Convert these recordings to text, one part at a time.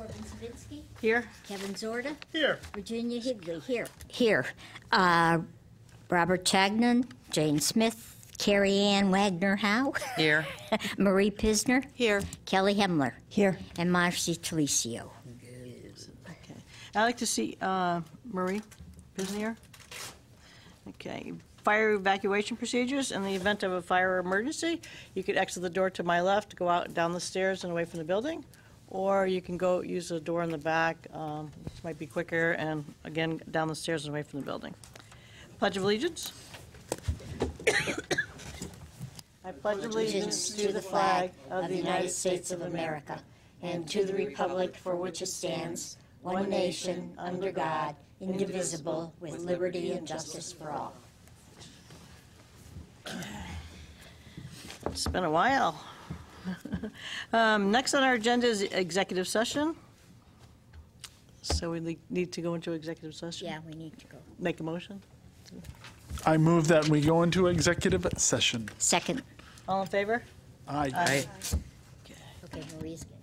Corbin Savinsky, Here. Kevin Zorda, Here. Virginia Higley, here. Here. Robert Chagnon, Jane Smith, Carrie Ann Wagner-Howe. Here. Marie Pisner. Here. Kelly Hemler. Here. And Marcy Talicio. Okay. I'd like to see Marie Pisnier. Okay. Fire evacuation procedures. In the event of a fire emergency, you could exit the door to my left, go out down the stairs and away from the building, or you can go use the door in the back, which might be quicker, and again, down the stairs and away from the building. Pledge of Allegiance. I pledge Allegiance to the flag of the United States of America and to the republic for which it stands, one nation, under God, indivisible, with liberty and justice for all. It's been a while. Next on our agenda is executive session. So we need to go into executive session. Yeah, we need to go. Make a motion. I move that we go into executive session. Second. All in favor? Aye. Okay, Marie's getting.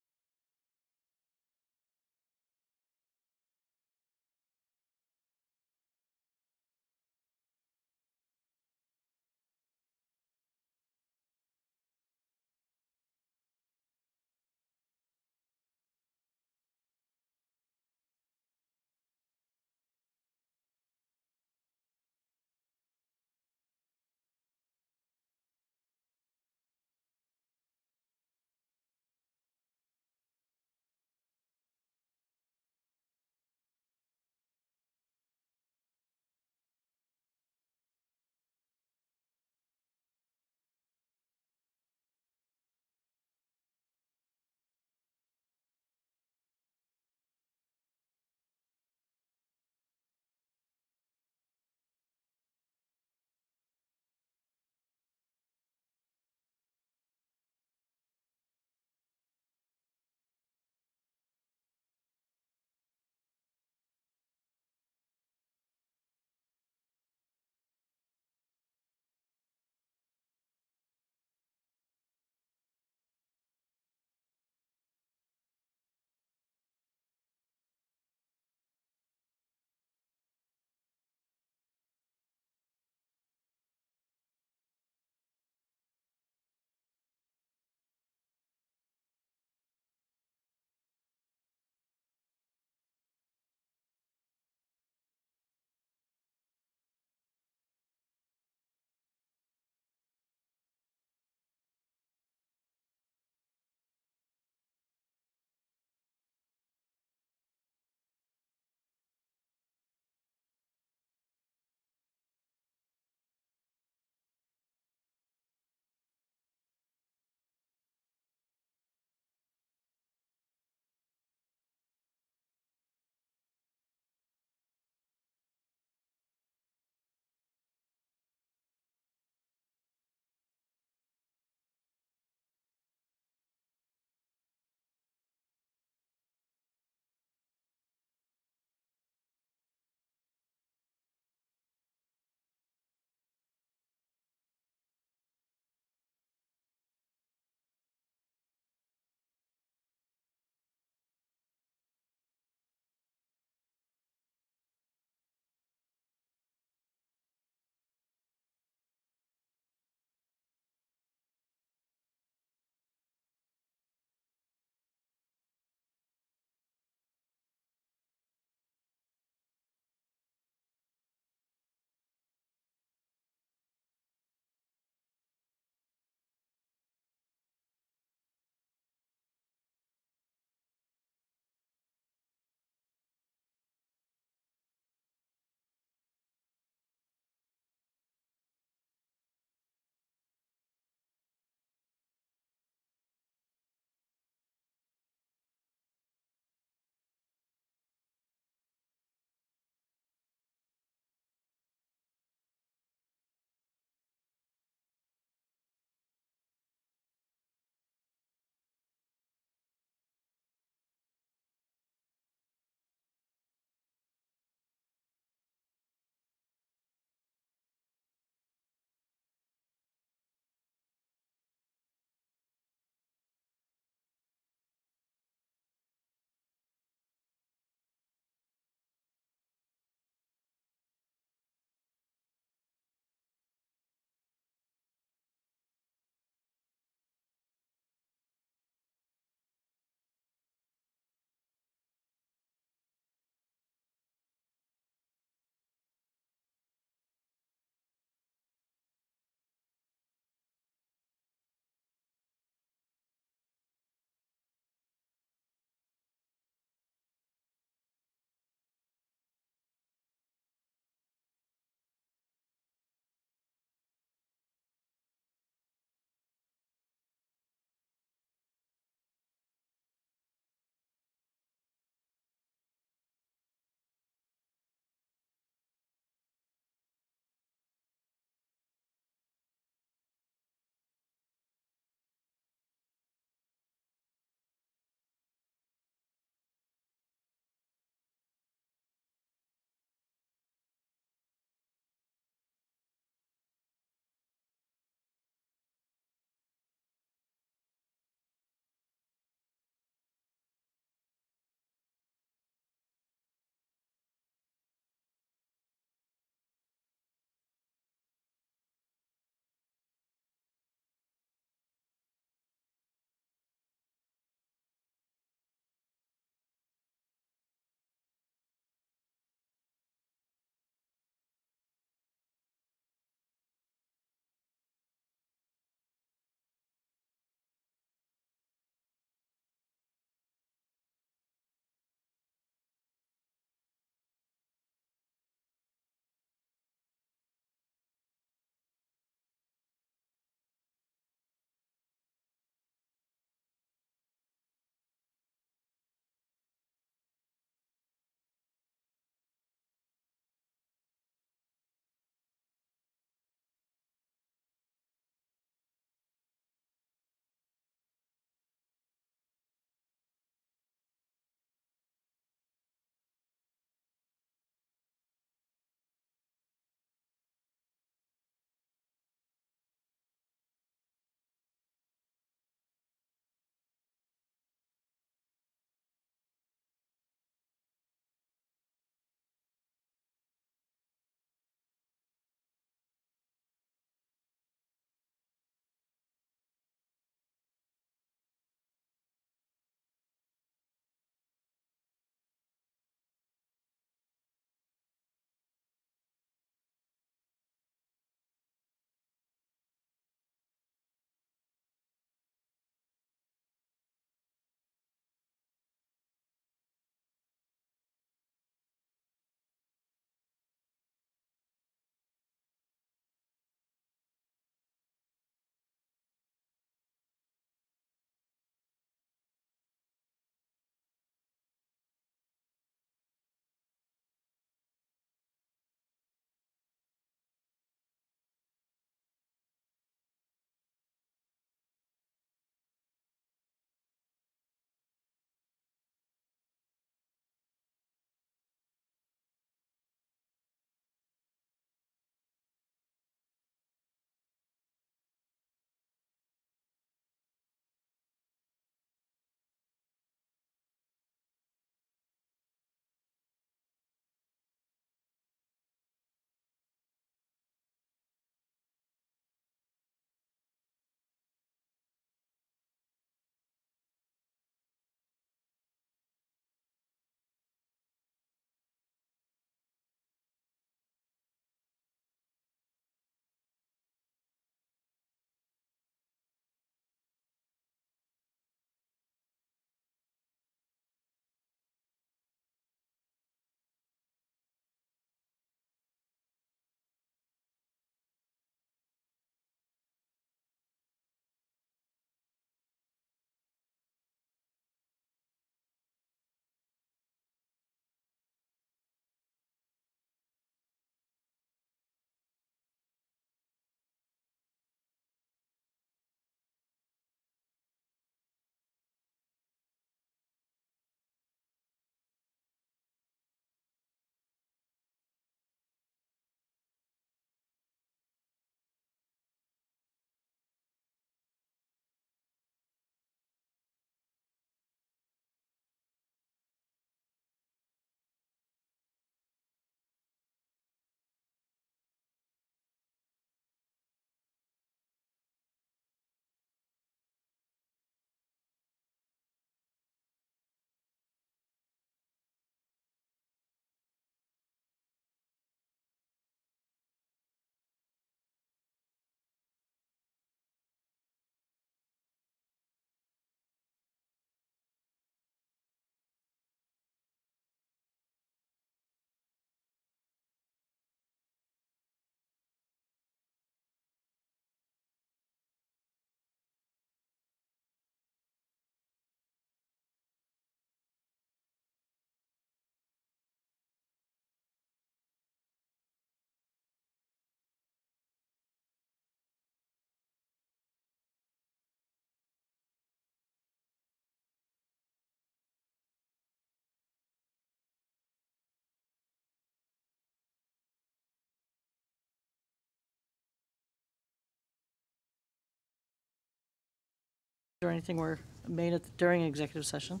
or anything were made during executive session.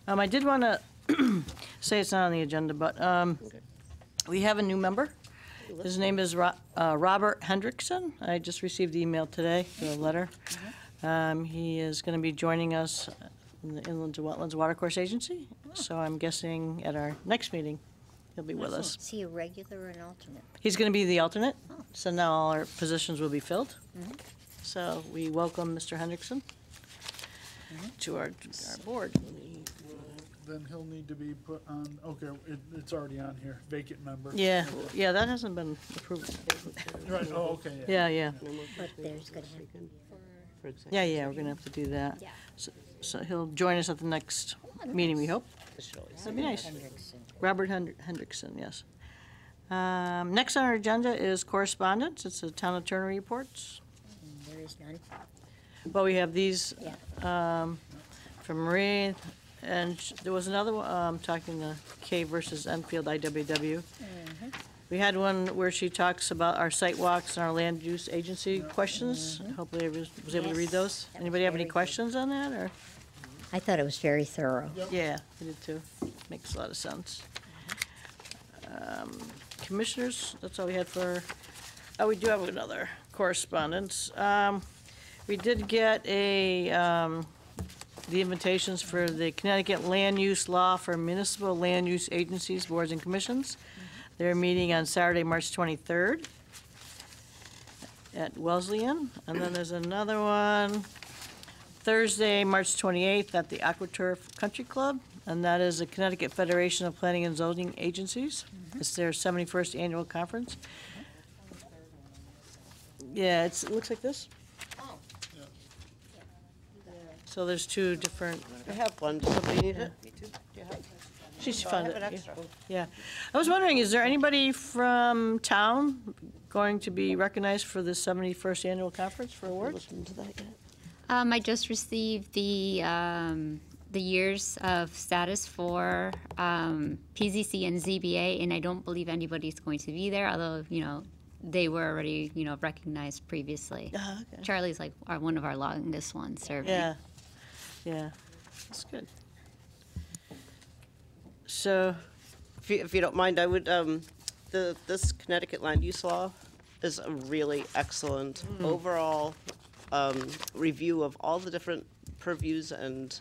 I did want to say it's not on the agenda, but we have a new member. His name is Robert Hendrickson. I just received the email today, the letter. He is going to be joining us in the Inlands and Wetlands Watercourse Agency. So I'm guessing at our next meeting, he'll be with us. Is he a regular or an alternate? He's going to be the alternate, so now all our positions will be filled. Mm-hmm. So we welcome Mr. Hendrickson to our board. Then he'll need to be put on, okay, it's already on here, vacant member. Yeah, yeah, that hasn't been approved. Right, oh, okay, Yeah, yeah, But there's gonna have, yeah, we're going to have to do that. Yeah. So he'll join us at the next meeting, we hope. That'd be nice. Hendrickson. Robert Hendrickson, yes. Next on our agenda is correspondence. It's the town attorney reports. There is none. Well, we have these Yeah. from Marie, and there was another one talking to K versus Enfield IWW. We had one where she talks about our site walks and our land use agency questions. Hopefully everyone was able to read Yes, those. that was Anybody have any very good. questions on that, or? I thought it was very thorough. Yeah, I did too. Makes a lot of sense. Commissioners, that's all we had for, oh, we do have another correspondence. We did get the invitations for the Connecticut Land Use Law for Municipal Land Use Agencies, Boards, and Commissions. They're meeting on Saturday, March 23rd at Wesleyan. And then there's another one Thursday, March 28th at the AquaTurf Country Club, and that is the Connecticut Federation of Planning and Zoning Agencies. It's their 71st annual conference. Yeah, it looks like this. So there's two different, I have one. Does somebody need it? she's I found have it. an yeah. extra. Yeah. I was wondering, is there anybody from town going to be recognized for the 71st annual conference for awards? Looked into that yet? I just received the years of status for PZC and ZBA, and I don't believe anybody's going to be there, although, they were already, recognized previously. Ah, okay. Charlie's like one of our longest ones serving. Yeah, yeah, that's good. So, If you don't mind, I would, this Connecticut land use law is a really excellent overall review of all the different purviews and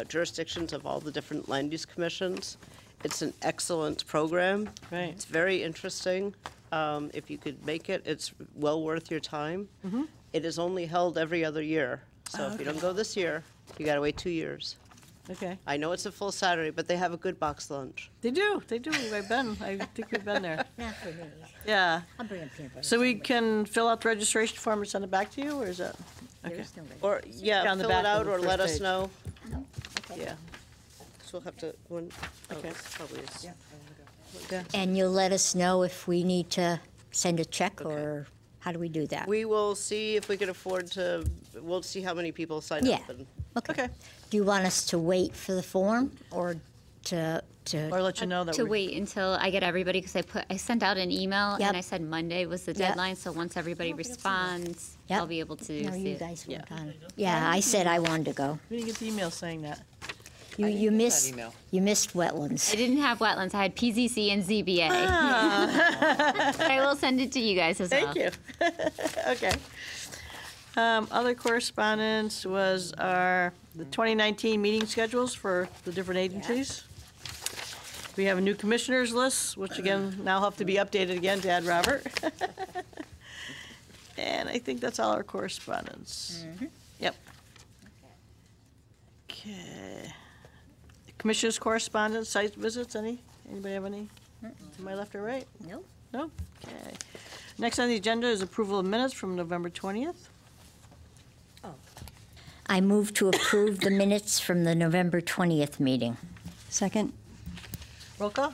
jurisdictions of all the different land use commissions. It's an excellent program. right, It's very interesting. If you could make it, it's well worth your time. It is only held every other year. So if you don't go this year, you gotta wait 2 years. okay. I know it's a full Saturday, but they have a good box lunch. They do. I think we've been there. Not for me. Yeah. I'll bring a peanut butter. So we can fill out the registration form and send it back to you, or is that? There Okay. is no registration. Or, yeah, Down the fill it back of out the or first let us page. know. Okay. Yeah. So we'll have to, Okay. this probably is. And you'll let us know if we need to send a check, or how do we do that? We will see if we can afford to, we'll see how many people sign Yeah. up. And Okay. Do you want us to wait for the form, or to? Or let you know that To we. wait until I get everybody, because I sent out an email Yep. and I said Monday was the Yep. deadline, so once everybody responds, Yep. I'll be able to No, see you it. guys Yeah. weren't on it. Yeah, I said I wanted to go. We didn't get the email saying that. You missed, you missed wetlands. I didn't have wetlands, I had PZC and ZBA. But I will send it to you guys as well. Thank you. Okay. Other correspondence was the 2019 meeting schedules for the different agencies. We have a new commissioners list, which again, now have to be updated again to add Robert. And I think that's all our correspondence. Yep. Okay. Commissioners' correspondence, site visits, anybody have any? To my left or right? Nope. No? Okay. Next on the agenda is approval of minutes from November 20th. I move to approve the minutes from the November 20th meeting. Second? Roll call?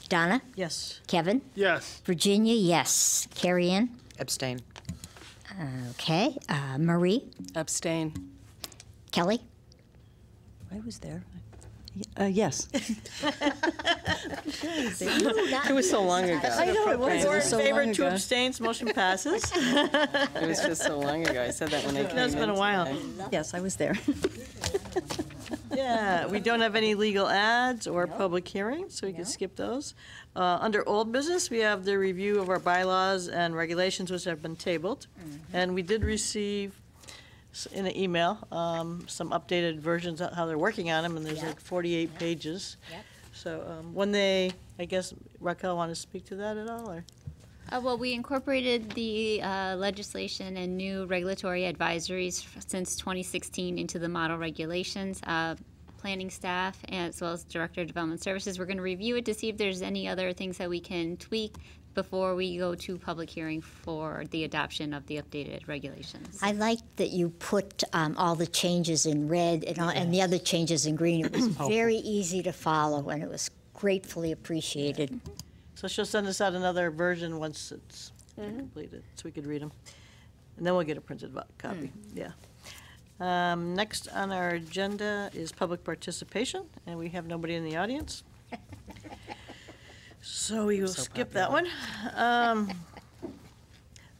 Donna? Yes. Kevin? Yes, Virginia, yes. Carrie Ann? Abstain. Okay. Marie? Abstain. Kelly? I was there. Yes. It was so long ago. I know, it was. It was so In favor, long 2 ago. abstains, motion passes. It was just so long ago. I said that when I came in. It's been a while. today. Yes, I was there. Yeah, we don't have any legal ads or public hearings, so we can skip those. Under old business, we have the review of our bylaws and regulations, which have been tabled. And we did receive in an email some updated versions of how they're working on them, and there's Yeah. like 48 pages. Yep. So when they, I guess, Raquel, want to speak to that at all, or? Well, we incorporated the legislation and new regulatory advisories since 2016 into the model regulations. Planning staff, as well as Director of Development Services, we're going to review it to see if there's any other things that we can tweak before we go to public hearing for the adoption of the updated regulations. I liked that you put all the changes in red and the other changes in green. It was very easy to follow, and it was gratefully appreciated. So she'll send us out another version once it's completed, so we could read them. And then we'll get a printed copy, yeah. Next on our agenda is public participation, and we have nobody in the audience. So we will skip that one.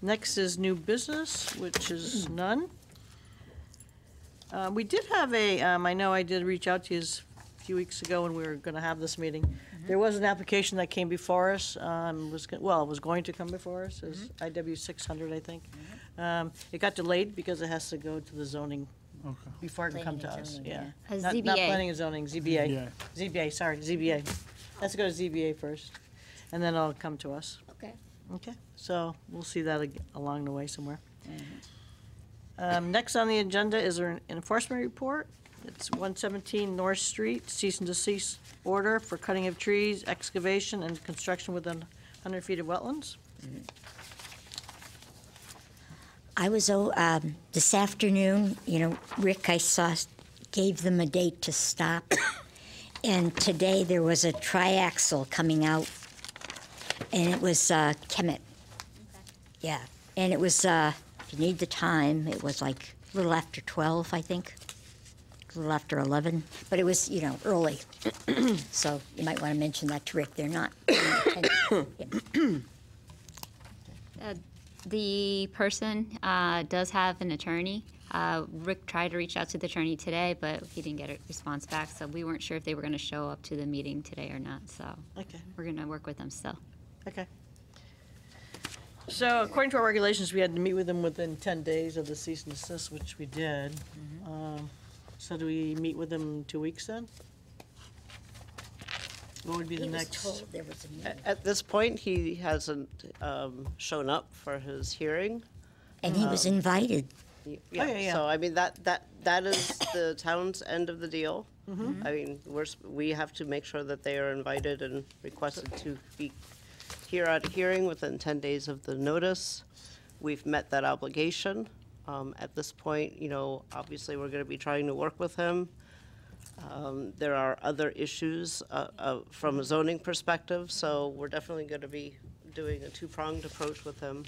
Next is new business, which is none. We did have I know I did reach out to you a few weeks ago when we were going to have this meeting. There was an application that came before us, it was going to come before us, as IW 600, I think. It got delayed because it has to go to the zoning Okay. before it can come to Planning and us, zoning, yeah. A Not ZBA. planning and zoning, ZBA. Yeah. ZBA, sorry, ZBA. Has to go to ZBA first, and then it'll come to us. Okay. Okay, so we'll see that along the way somewhere. Next on the agenda is an enforcement report. It's 117 North Street, cease and desist order for cutting of trees, excavation, and construction within 100 feet of wetlands. I was, this afternoon, Rick, I saw, gave them a date to stop. And today there was a triaxle coming out, and it was Kemet. Yeah, and it was, if you need the time, it was like a little after 12, I think. A little after 11, but it was, early. So you might want to mention that to Rick. They're not. The person does have an attorney. Rick tried to reach out to the attorney today, but he didn't get a response back, so we weren't sure if they were going to show up to the meeting today or not, so Okay. we're going to work with them still. Okay. So according to our regulations, we had to meet with them within 10 days of the cease and desist, which we did. So do we meet with them in 2 weeks then? What would be the He was next? told there was a meeting. At this point, he hasn't shown up for his hearing. And he was invited. yeah. So, I mean, that is the town's end of the deal. I mean, we have to make sure that they are invited and requested to be here at a hearing within 10 days of the notice. We've met that obligation. At this point, obviously, we're going to be trying to work with him. There are other issues from a zoning perspective, so we're definitely going to be doing a two-pronged approach with him.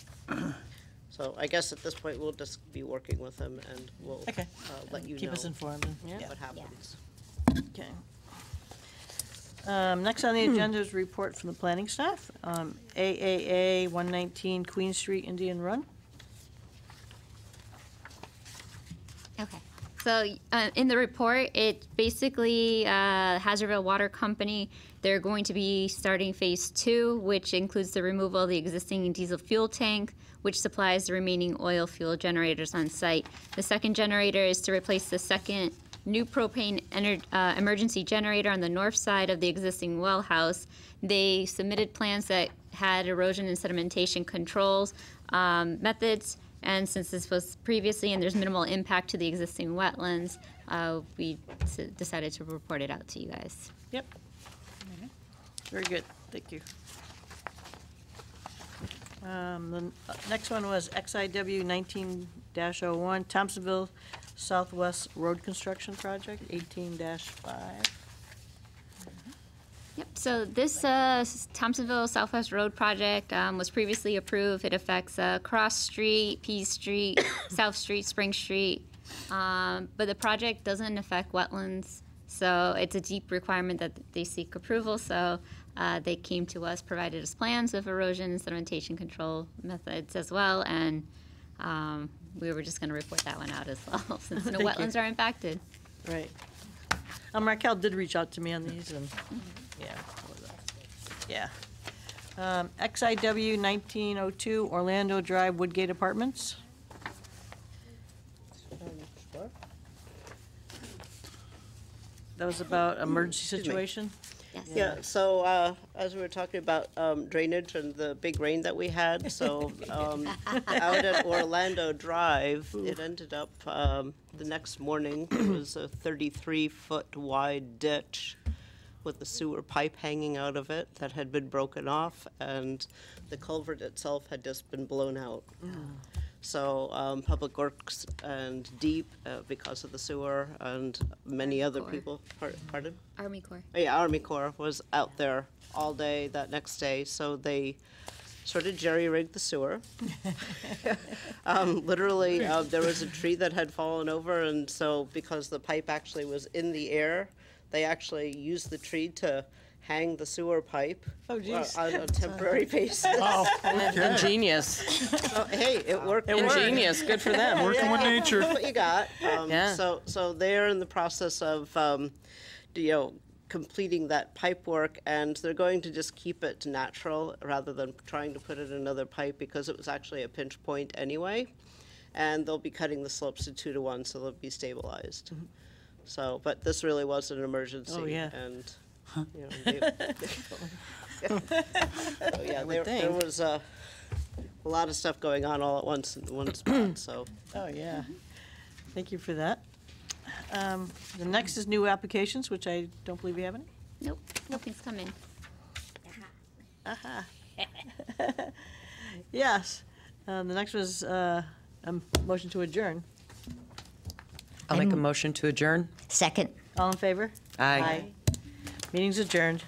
So I guess at this point, we'll just be working with him, and we'll Okay. let you Keep know us informed. Yeah. what happens. Okay. Next on the agenda is a report from the planning staff. AAA 119 Queen Street, Indian Run. Okay. So in the report, it basically, Hazardville Water Company, they're going to be starting phase 2, which includes the removal of the existing diesel fuel tank, which supplies the remaining oil fuel generators on site. The second generator is to replace the second new propane emergency generator on the north side of the existing well house. They submitted plans that had erosion and sedimentation controls methods. And since this was previously and there's minimal impact to the existing wetlands, we decided to report it out to you guys. Yep. Very good, thank you. The next one was XIW 19-01, Thompsonville Southwest Road Construction Project, 18-5. Yep, so this Thompsonville Southwest Road project was previously approved. It affects Cross Street, Pease Street, South Street, Spring Street. But the project doesn't affect wetlands, So it's a deep requirement that they seek approval, so they came to us, provided us plans of erosion and sedimentation control methods as well, and we were just going to report that one out as well, since no Thank you. wetlands are impacted. Right. Raquel did reach out to me on these, and, yeah. Yeah. XIW 1902 Orlando Drive, Woodgate Apartments. That was about emergency situation? Yes. Yeah, so as we were talking about drainage and the big rain that we had, so out at Orlando Drive, it ended up, the next morning, there was a 33-foot wide ditch with the sewer pipe hanging out of it that had been broken off, and the culvert itself had just been blown out. So Public Works and Deep, because of the sewer, and many other Corps. people, pardon? Army Corps. Yeah, Army Corps was out there all day that next day, so they sort of jerry-rigged the sewer. Literally, there was a tree that had fallen over, and so because the pipe actually was in the air, they actually used the tree to hang the sewer pipe Oh, geez. on a temporary basis. Oh, Ingenious, So, hey, it worked. ingenious, good for them. working with nature. That's what you got. Yeah. So they're in the process of, completing that pipe work, and they're going to just keep it natural rather than trying to put in another pipe, because it was actually a pinch point anyway. And they'll be cutting the slopes to 2 to 1, so they'll be stabilized. So, but this really was an emergency. Oh, yeah. And, so, yeah, there think. was a lot of stuff going on all at once in one spot, so. Oh, yeah. Thank you for that. The next is new applications, which I don't believe you have any. Nope, nothing's come in. Yes. The next was a motion to adjourn. I'll make a motion to adjourn. Second. All in favor? Aye. Meeting's adjourned.